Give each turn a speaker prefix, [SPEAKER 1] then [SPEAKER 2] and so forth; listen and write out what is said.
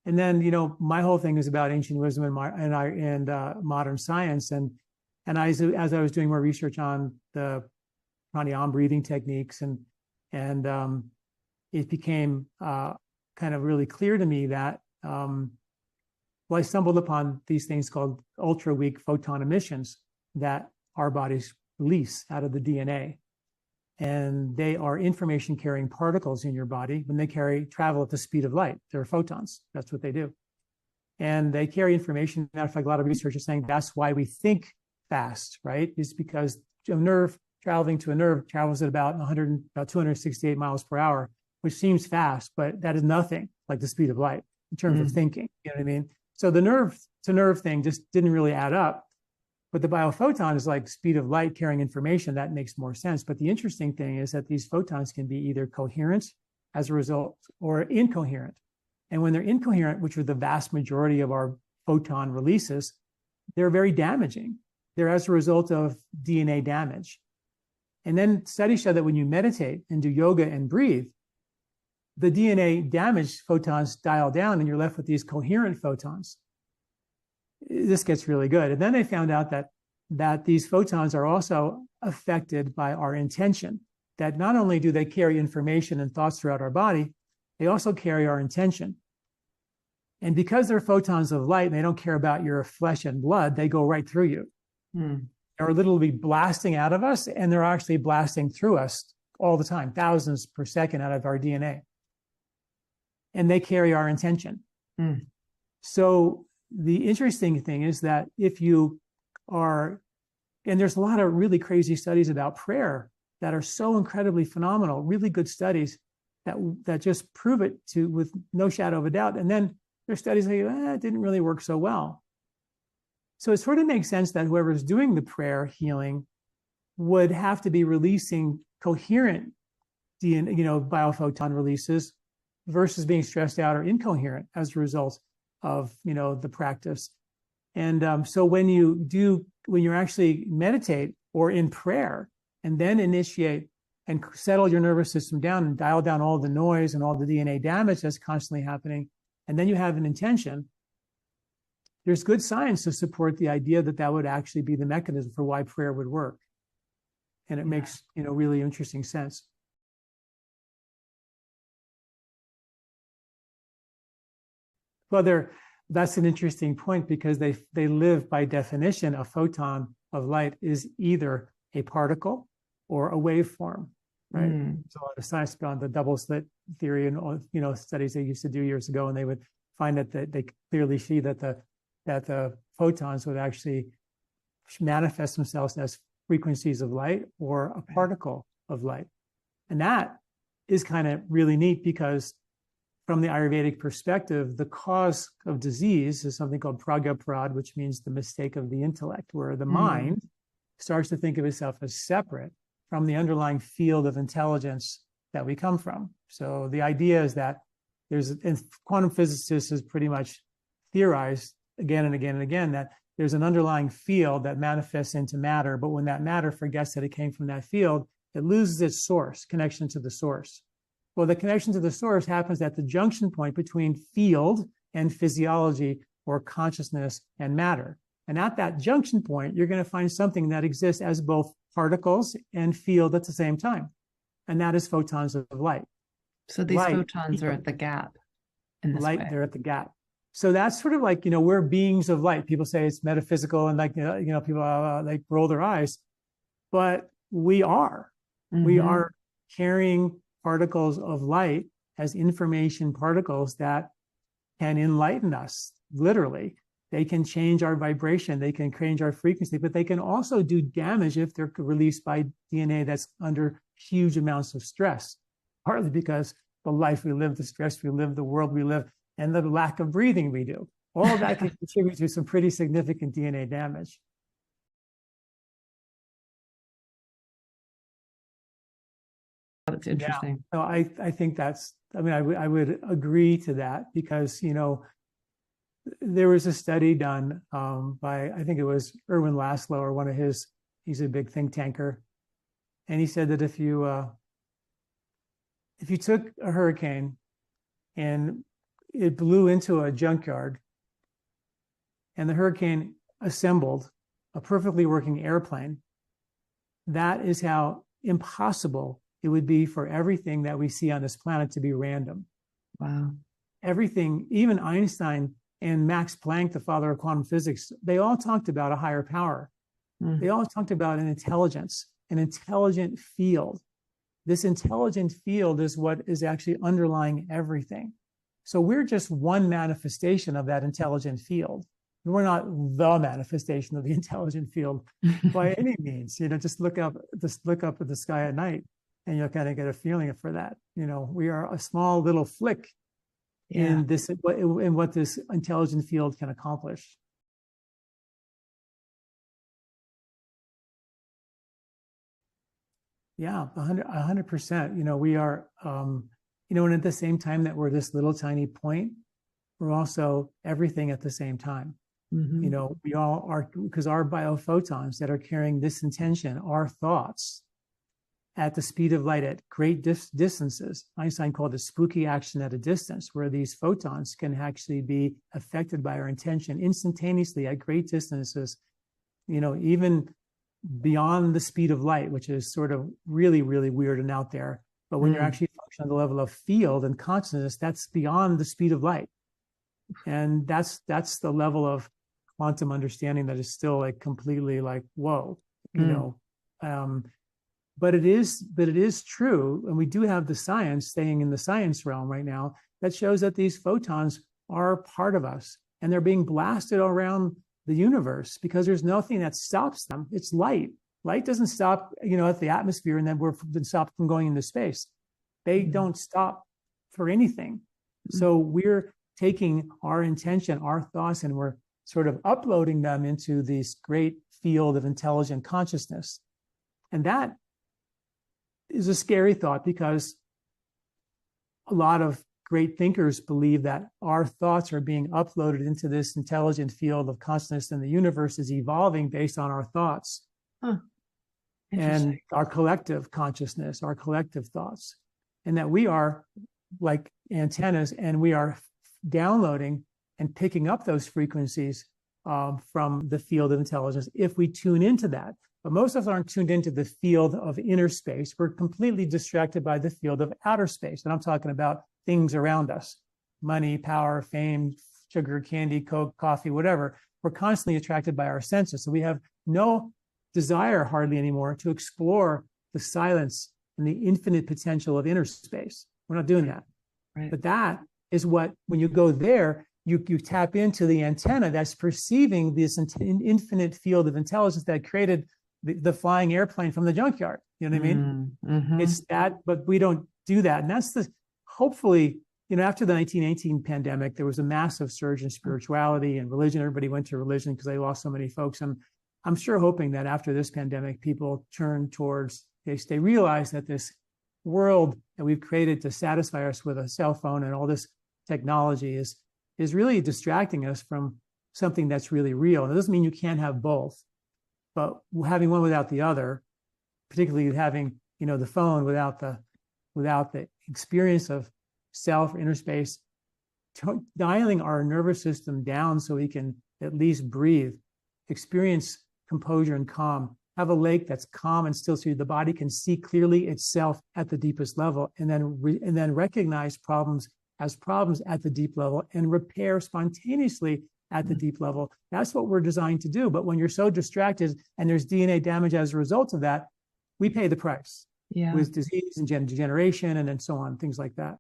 [SPEAKER 1] And then, my whole thing is about ancient wisdom and modern science. And as I was doing more research on the pranayama breathing techniques, and it became kind of really clear to me that, I stumbled upon these things called ultra weak photon emissions that our bodies release out of the DNA. And they are information carrying particles in your body. When they travel at the speed of light, they're photons. That's what they do. And they carry information. Matter of fact, a lot of research is saying that's why we think fast, right? Is because a nerve traveling to a nerve travels at about 268 miles per hour, which seems fast, but that is nothing like the speed of light in terms of thinking. You know what I mean? So the nerve to nerve thing just didn't really add up. But the biophoton is like speed of light carrying information. That makes more sense. But the interesting thing is that these photons can be either coherent as a result or incoherent. And when they're incoherent, which are the vast majority of our photon releases, they're very damaging. They're as a result of DNA damage. And then studies show that when you meditate and do yoga and breathe, the DNA damaged photons dial down and you're left with these coherent photons. This gets really good. And then they found out that these photons are also affected by our intention, that not only do they carry information and thoughts throughout our body, they also carry our intention. And because they're photons of light and they don't care about your flesh and blood, they go right through you. They're literally blasting out of us, and they're actually blasting through us all the time, thousands per second out of our DNA. And they carry our intention. So the interesting thing is that if you are, and there's a lot of really crazy studies about prayer that are so incredibly phenomenal, really good studies that just prove it with no shadow of a doubt. And then there's studies that it didn't really work so well. So it sort of makes sense that whoever's doing the prayer healing would have to be releasing coherent DNA, biophoton releases versus being stressed out or incoherent as a result of, the practice. And so when you actually meditate or in prayer and then initiate and settle your nervous system down and dial down all the noise and all the DNA damage that's constantly happening, and then you have an intention, there's good science to support the idea that would actually be the mechanism for why prayer would work. And it makes, really interesting sense. Well, that's an interesting point because they live by definition. A photon of light is either a particle or a waveform, right? So a lot of science beyond the double slit theory and studies they used to do years ago, and they would find that they clearly see that the photons would actually manifest themselves as frequencies of light or a particle of light. And that is kind of really neat because from the Ayurvedic perspective, the cause of disease is something called pragyaprad, which means the mistake of the intellect, where the mind starts to think of itself as separate from the underlying field of intelligence that we come from. So the idea is that and quantum physicists has pretty much theorized again and again and again that there's an underlying field that manifests into matter, but when that matter forgets that it came from that field, it loses its connection to the source. Well, the connection to the source happens at the junction point between field and physiology or consciousness and matter. And at that junction point, you're going to find something that exists as both particles and field at the same time. And that is photons of light.
[SPEAKER 2] So these photons are at the gap in this way.
[SPEAKER 1] They're at the gap. So that's sort of like, we're beings of light. People say it's metaphysical and people like roll their eyes, but we are. We are carrying particles of light as information particles that can enlighten us, literally. They can change our vibration, they can change our frequency, but they can also do damage if they're released by DNA that's under huge amounts of stress, partly because the life we live, the stress we live, the world we live, and the lack of breathing we do. All of that can contribute to some pretty significant DNA damage.
[SPEAKER 2] That's interesting.
[SPEAKER 1] Yeah. So I think I would agree to that because, there was a study done by, I think it was Erwin Laszlo or he's a big think tanker. And he said that if you took a hurricane and it blew into a junkyard, and the hurricane assembled a perfectly working airplane, that is how impossible it would be for everything that we see on this planet to be random.
[SPEAKER 2] Wow.
[SPEAKER 1] Everything, even Einstein and Max Planck, the father of quantum physics, they all talked about a higher power. They all talked about an intelligence, an intelligent field. This intelligent field is what is actually underlying everything. So we're just one manifestation of that intelligent field. We're not the manifestation of the intelligent field by any means. Just look up at the sky at night, and you'll kind of get a feeling for that. We are a small little flick in what this intelligent field can accomplish. Yeah, 100%. We are, and at the same time that we're this little tiny point, we're also everything at the same time. We all are, because our biophotons that are carrying this intention, our thoughts at the speed of light at great distances. Einstein called it spooky action at a distance, where these photons can actually be affected by our intention instantaneously at great distances, even beyond the speed of light, which is sort of really, really weird and out there. But when you're actually functioning at the level of field and consciousness, that's beyond the speed of light. And that's the level of quantum understanding that is still like completely like, whoa, but it is true. And we do have the science, staying in the science realm right now, that shows that these photons are part of us, and they're being blasted around the universe because there's nothing that stops them. It's light. Light doesn't stop, at the atmosphere, and then we're stopped from going into space. They don't stop for anything. So we're taking our intention, our thoughts, and we're sort of uploading them into this great field of intelligent consciousness. And that is a scary thought, because a lot of great thinkers believe that our thoughts are being uploaded into this intelligent field of consciousness, and the universe is evolving based on our thoughts and our collective consciousness, our collective thoughts, and that we are like antennas, and we are downloading and picking up those frequencies from the field of intelligence if we tune into that. But most of us aren't tuned into the field of inner space. We're completely distracted by the field of outer space. And I'm talking about things around us: money, power, fame, sugar, candy, Coke, coffee, whatever. We're constantly attracted by our senses. So we have no desire hardly anymore to explore the silence and the infinite potential of inner space. We're not doing that.
[SPEAKER 2] Right.
[SPEAKER 1] But that is what, when you go there, you tap into the antenna that's perceiving this infinite field of intelligence that created the flying airplane from the junkyard. You know what I mean? It's that, but we don't do that. And that's hopefully, after the 1918 pandemic, there was a massive surge in spirituality and religion. Everybody went to religion because they lost so many folks. And I'm sure hoping that after this pandemic, people turn towards, they realize that this world that we've created to satisfy us with a cell phone and all this technology is really distracting us from something that's really real. And it doesn't mean you can't have both, but having one without the other, particularly having, the phone without the experience of self or inner space, dialing our nervous system down so we can at least breathe, experience composure and calm, have a lake that's calm and still, so the body can see clearly itself at the deepest level, and then recognize problems as problems at the deep level and repair spontaneously at the deep level. That's what we're designed to do. But when you're so distracted and there's DNA damage as a result of that, we pay the price with disease and degeneration and then so on, things like that.